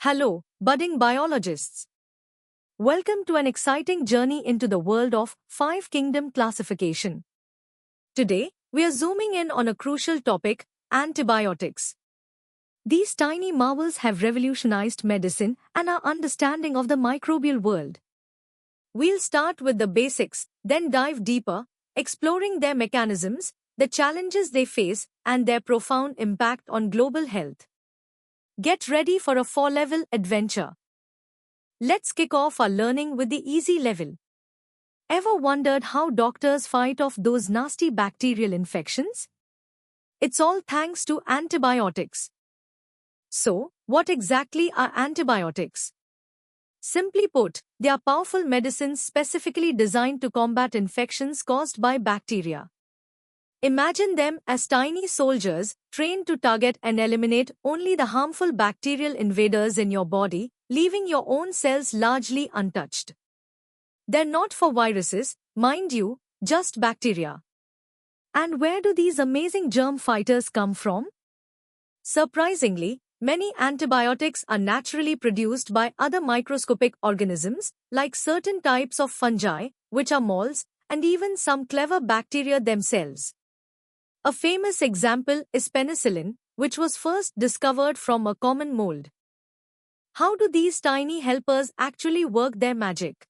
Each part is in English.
Hello, budding biologists. Welcome to an exciting journey into the world of Five Kingdom classification. Today, we are zooming in on a crucial topic: antibiotics. These tiny marvels have revolutionized medicine and our understanding of the microbial world. We'll start with the basics, then dive deeper, exploring their mechanisms, the challenges they face, and their profound impact on global health. Get ready for a 4-level adventure. Let's kick off our learning with the easy level. Ever wondered how doctors fight off those nasty bacterial infections? It's all thanks to antibiotics. So, what exactly are antibiotics? Simply put, they are powerful medicines specifically designed to combat infections caused by bacteria. Imagine them as tiny soldiers, trained to target and eliminate only the harmful bacterial invaders in your body, leaving your own cells largely untouched. They're not for viruses, mind you, just bacteria. And where do these amazing germ fighters come from? Surprisingly, many antibiotics are naturally produced by other microscopic organisms, like certain types of fungi, which are moles, and even some clever bacteria themselves. A famous example is penicillin, which was first discovered from a common mold. How do these tiny helpers actually work their magic?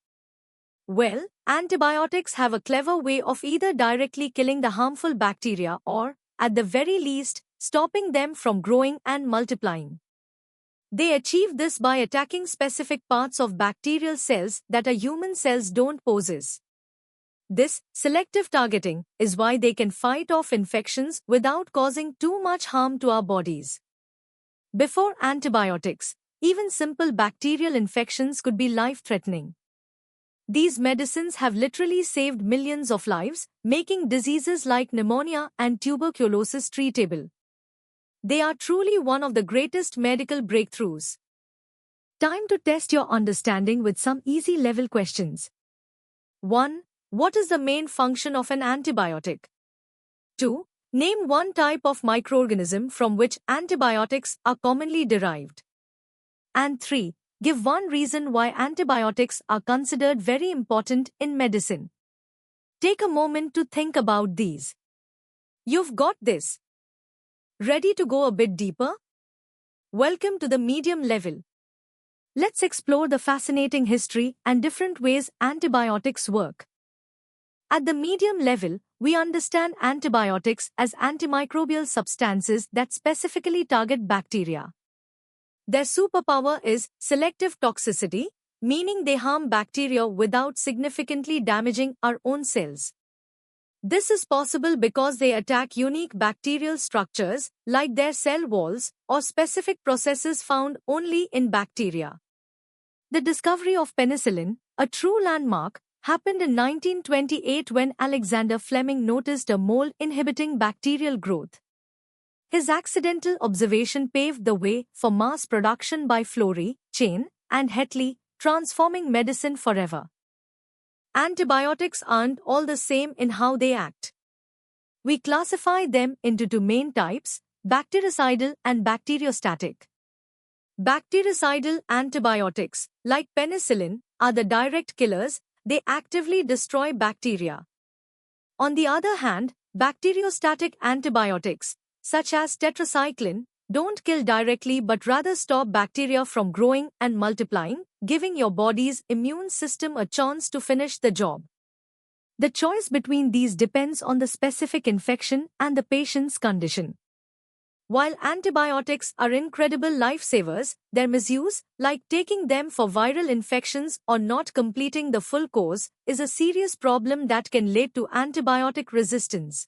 Well, antibiotics have a clever way of either directly killing the harmful bacteria or, at the very least, stopping them from growing and multiplying. They achieve this by attacking specific parts of bacterial cells that a human cells don't possess. This selective targeting is why they can fight off infections without causing too much harm to our bodies. Before antibiotics, even simple bacterial infections could be life-threatening. These medicines have literally saved millions of lives, making diseases like pneumonia and tuberculosis treatable. They are truly one of the greatest medical breakthroughs. Time to test your understanding with some easy-level questions. 1. What is the main function of an antibiotic? 2. Name one type of microorganism from which antibiotics are commonly derived. And 3. Give one reason why antibiotics are considered very important in medicine. Take a moment to think about these. You've got this. Ready to go a bit deeper? Welcome to the medium level. Let's explore the fascinating history and different ways antibiotics work. At the medium level, we understand antibiotics as antimicrobial substances that specifically target bacteria. Their superpower is selective toxicity, meaning they harm bacteria without significantly damaging our own cells. This is possible because they attack unique bacterial structures, like their cell walls, or specific processes found only in bacteria. The discovery of penicillin, a true landmark, happened in 1928 when Alexander Fleming noticed a mole inhibiting bacterial growth. His accidental observation paved the way for mass production by Florey, Chain, and Hetley, transforming medicine forever. Antibiotics aren't all the same in how they act. We classify them into two main types: bactericidal and bacteriostatic. Bactericidal antibiotics, like penicillin, are the direct killers. They actively destroy bacteria. On the other hand, bacteriostatic antibiotics, such as tetracycline, don't kill directly but rather stop bacteria from growing and multiplying, giving your body's immune system a chance to finish the job. The choice between these depends on the specific infection and the patient's condition. While antibiotics are incredible lifesavers, their misuse, like taking them for viral infections or not completing the full course, is a serious problem that can lead to antibiotic resistance.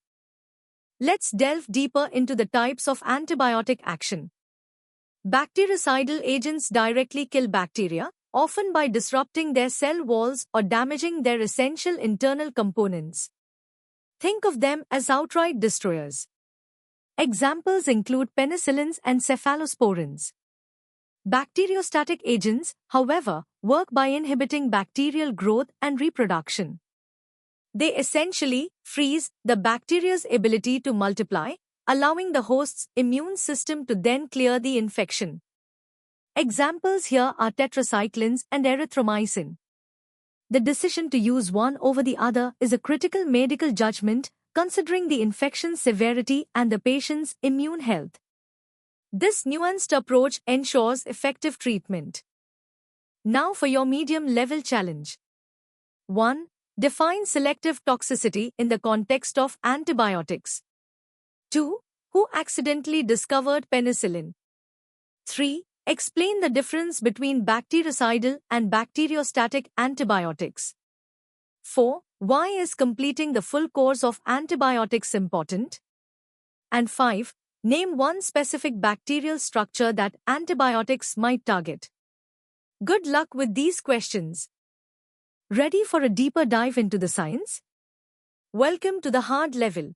Let's delve deeper into the types of antibiotic action. Bactericidal agents directly kill bacteria, often by disrupting their cell walls or damaging their essential internal components. Think of them as outright destroyers. Examples include penicillins and cephalosporins. Bacteriostatic agents, however, work by inhibiting bacterial growth and reproduction. They essentially freeze the bacteria's ability to multiply, allowing the host's immune system to then clear the infection. Examples here are tetracyclines and erythromycin. The decision to use one over the other is a critical medical judgment considering the infection's severity and the patient's immune health. This nuanced approach ensures effective treatment. Now for your medium-level challenge. 1. Define selective toxicity in the context of antibiotics. 2. Who accidentally discovered penicillin? 3. Explain the difference between bactericidal and bacteriostatic antibiotics. 4. Why is completing the full course of antibiotics important? And 5. Name one specific bacterial structure that antibiotics might target. Good luck with these questions. Ready for a deeper dive into the science? Welcome to the hard level.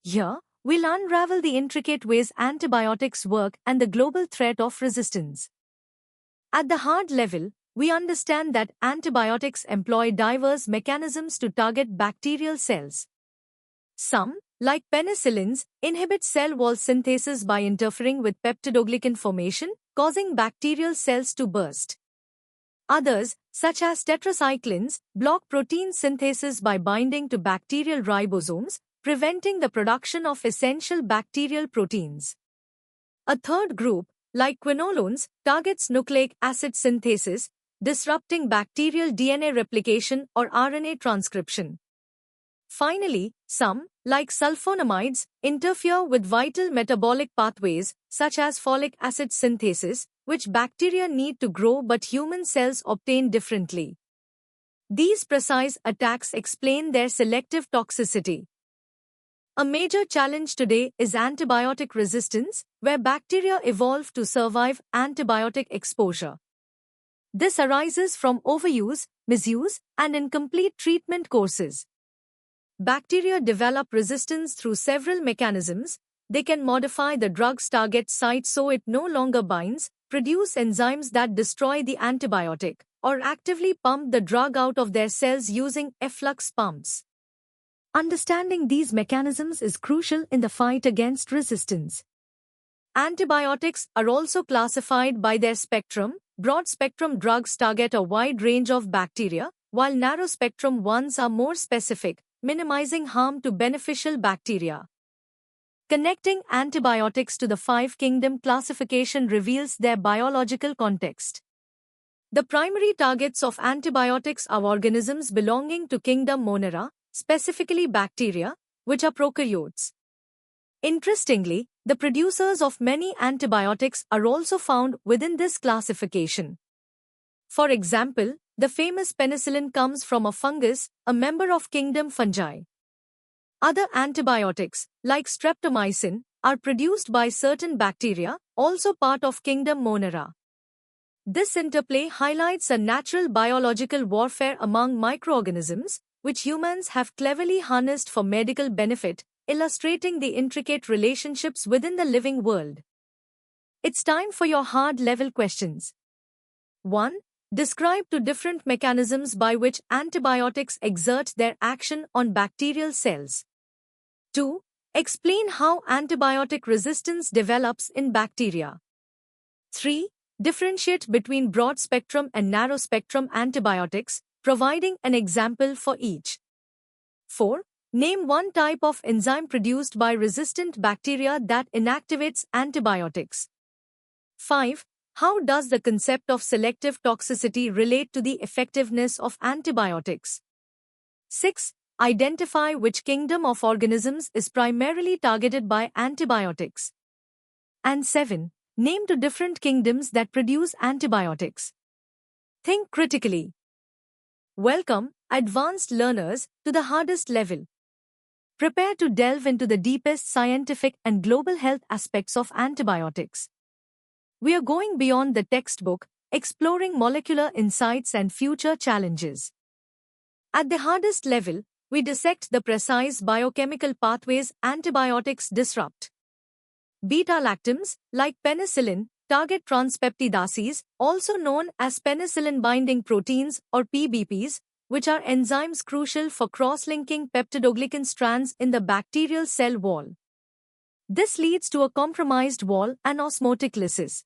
Here, we'll unravel the intricate ways antibiotics work and the global threat of resistance. At the hard level, we understand that antibiotics employ diverse mechanisms to target bacterial cells. Some, like penicillins, inhibit cell wall synthesis by interfering with peptidoglycan formation, causing bacterial cells to burst. Others, such as tetracyclines, block protein synthesis by binding to bacterial ribosomes, preventing the production of essential bacterial proteins. A third group, like quinolones, targets nucleic acid synthesis, disrupting bacterial DNA replication or RNA transcription. Finally, some, like sulfonamides, interfere with vital metabolic pathways, such as folic acid synthesis, which bacteria need to grow but human cells obtain differently. These precise attacks explain their selective toxicity. A major challenge today is antibiotic resistance, where bacteria evolve to survive antibiotic exposure. This arises from overuse, misuse, and incomplete treatment courses. Bacteria develop resistance through several mechanisms. They can modify the drug's target site so it no longer binds, produce enzymes that destroy the antibiotic, or actively pump the drug out of their cells using efflux pumps. Understanding these mechanisms is crucial in the fight against resistance. Antibiotics are also classified by their spectrum. Broad-spectrum drugs target a wide range of bacteria, while narrow-spectrum ones are more specific, minimizing harm to beneficial bacteria. Connecting antibiotics to the five-kingdom classification reveals their biological context. The primary targets of antibiotics are organisms belonging to kingdom Monera, specifically bacteria, which are prokaryotes. Interestingly, the producers of many antibiotics are also found within this classification. For example, the famous penicillin comes from a fungus, a member of kingdom fungi. Other antibiotics, like streptomycin, are produced by certain bacteria, also part of kingdom Monera. This interplay highlights a natural biological warfare among microorganisms, which humans have cleverly harnessed for medical benefit, illustrating the intricate relationships within the living world. It's time for your hard-level questions. 1. Describe two different mechanisms by which antibiotics exert their action on bacterial cells. 2. Explain how antibiotic resistance develops in bacteria. 3. Differentiate between broad-spectrum and narrow-spectrum antibiotics, providing an example for each. 4. Name one type of enzyme produced by resistant bacteria that inactivates antibiotics. 5. How does the concept of selective toxicity relate to the effectiveness of antibiotics? 6. Identify which kingdom of organisms is primarily targeted by antibiotics. And 7. Name two different kingdoms that produce antibiotics. Think critically. Welcome, advanced learners, to the hardest level. Prepare to delve into the deepest scientific and global health aspects of antibiotics. We are going beyond the textbook, exploring molecular insights and future challenges. At the hardest level, we dissect the precise biochemical pathways antibiotics disrupt. Beta-lactams, like penicillin, target transpeptidases, also known as penicillin-binding proteins or PBPs, which are enzymes crucial for cross-linking peptidoglycan strands in the bacterial cell wall. This leads to a compromised wall and osmotic lysis.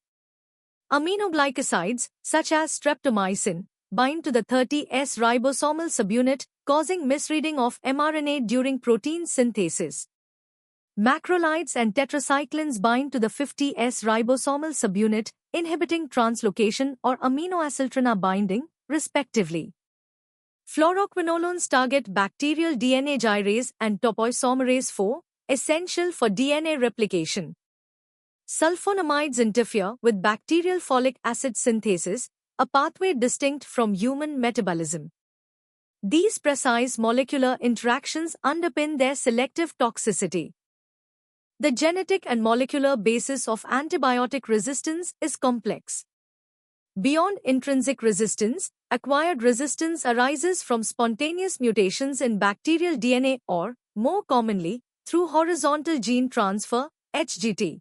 Aminoglycosides, such as streptomycin, bind to the 30S ribosomal subunit, causing misreading of mRNA during protein synthesis. Macrolides and tetracyclines bind to the 50S ribosomal subunit, inhibiting translocation or aminoacyltrana binding, respectively. Fluoroquinolones target bacterial DNA gyrase and topoisomerase 4, essential for DNA replication. Sulfonamides interfere with bacterial folic acid synthesis, a pathway distinct from human metabolism. These precise molecular interactions underpin their selective toxicity. The genetic and molecular basis of antibiotic resistance is complex. Beyond intrinsic resistance, acquired resistance arises from spontaneous mutations in bacterial DNA or, more commonly, through horizontal gene transfer, HGT.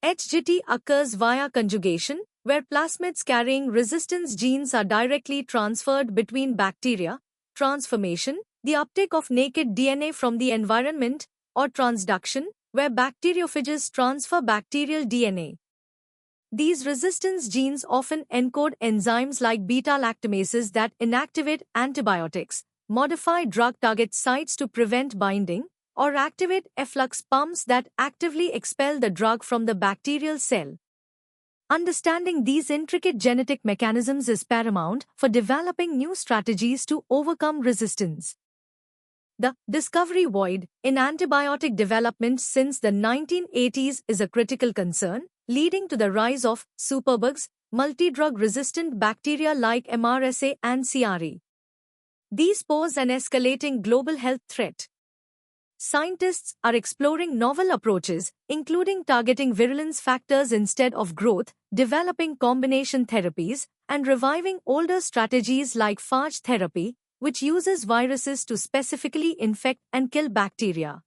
HGT occurs via conjugation, where plasmids carrying resistance genes are directly transferred between bacteria, transformation, the uptake of naked DNA from the environment, or transduction, where bacteriophages transfer bacterial DNA. These resistance genes often encode enzymes like beta-lactamases that inactivate antibiotics, modify drug target sites to prevent binding, or activate efflux pumps that actively expel the drug from the bacterial cell. Understanding these intricate genetic mechanisms is paramount for developing new strategies to overcome resistance. The discovery void in antibiotic development since the 1980s is a critical concern, leading to the rise of superbugs, multi-drug-resistant bacteria like MRSA and CRE. These pose an escalating global health threat. Scientists are exploring novel approaches, including targeting virulence factors instead of growth, developing combination therapies, and reviving older strategies like phage therapy, which uses viruses to specifically infect and kill bacteria.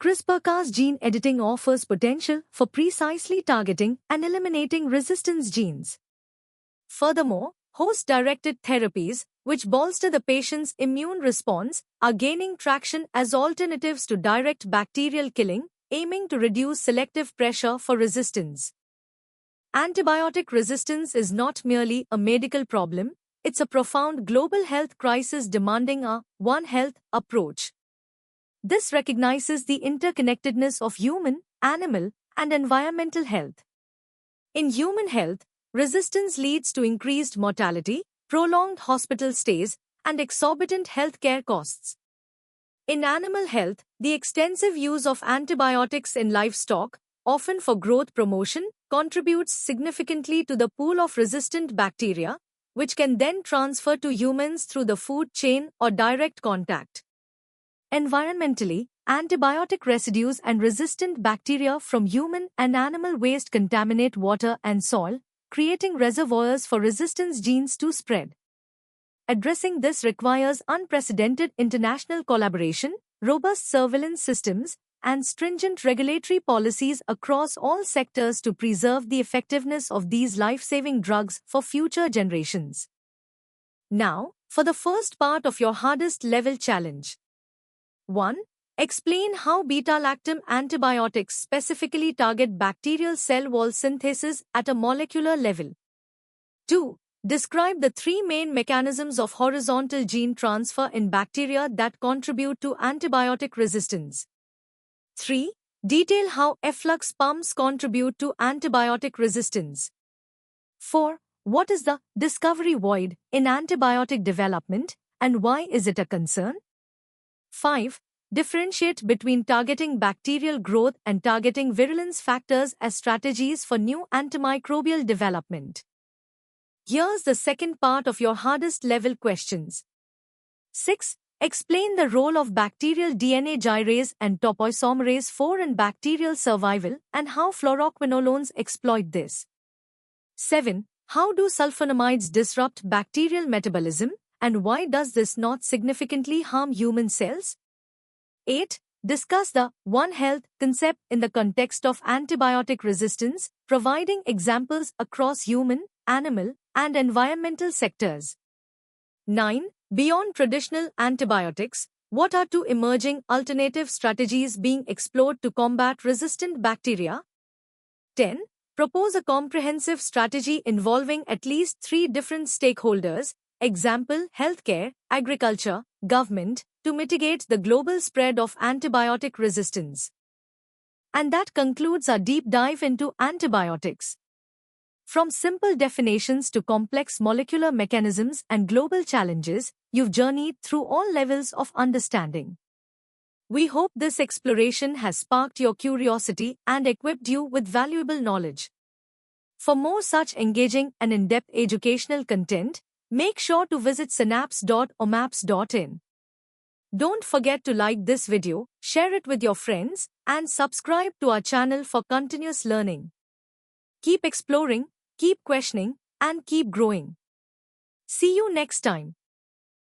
CRISPR-Cas gene editing offers potential for precisely targeting and eliminating resistance genes. Furthermore, host-directed therapies, which bolster the patient's immune response, are gaining traction as alternatives to direct bacterial killing, aiming to reduce selective pressure for resistance. Antibiotic resistance is not merely a medical problem, it's a profound global health crisis demanding a One Health approach. This recognizes the interconnectedness of human, animal, and environmental health. In human health, resistance leads to increased mortality, prolonged hospital stays, and exorbitant healthcare costs. In animal health, the extensive use of antibiotics in livestock, often for growth promotion, contributes significantly to the pool of resistant bacteria, which can then transfer to humans through the food chain or direct contact. Environmentally, antibiotic residues and resistant bacteria from human and animal waste contaminate water and soil, creating reservoirs for resistance genes to spread. Addressing this requires unprecedented international collaboration, robust surveillance systems, and stringent regulatory policies across all sectors to preserve the effectiveness of these life-saving drugs for future generations. Now, for the first part of your hardest level challenge. 1. Explain how beta-lactam antibiotics specifically target bacterial cell wall synthesis at a molecular level. 2. Describe the three main mechanisms of horizontal gene transfer in bacteria that contribute to antibiotic resistance. 3. Detail how efflux pumps contribute to antibiotic resistance. 4. What is the discovery void in antibiotic development and why is it a concern? 5. Differentiate between targeting bacterial growth and targeting virulence factors as strategies for new antimicrobial development. Here's the second part of your hardest level questions. 6. Explain the role of bacterial DNA gyrase and topoisomerase 4 in bacterial survival and how fluoroquinolones exploit this. 7. How do sulfonamides disrupt bacterial metabolism and why does this not significantly harm human cells? 8. Discuss the One Health concept in the context of antibiotic resistance, providing examples across human, animal, and environmental sectors. 9. Beyond traditional antibiotics, what are two emerging alternative strategies being explored to combat resistant bacteria? 10. Propose a comprehensive strategy involving at least 3 different stakeholders, example healthcare, agriculture, government, to mitigate the global spread of antibiotic resistance. And that concludes our deep dive into antibiotics. From simple definitions to complex molecular mechanisms and global challenges, you've journeyed through all levels of understanding. We hope this exploration has sparked your curiosity and equipped you with valuable knowledge. For more such engaging and in-depth educational content, make sure to visit synapse.omaps.in. Don't forget to like this video, share it with your friends, and subscribe to our channel for continuous learning. Keep exploring, keep questioning, and keep growing. See you next time.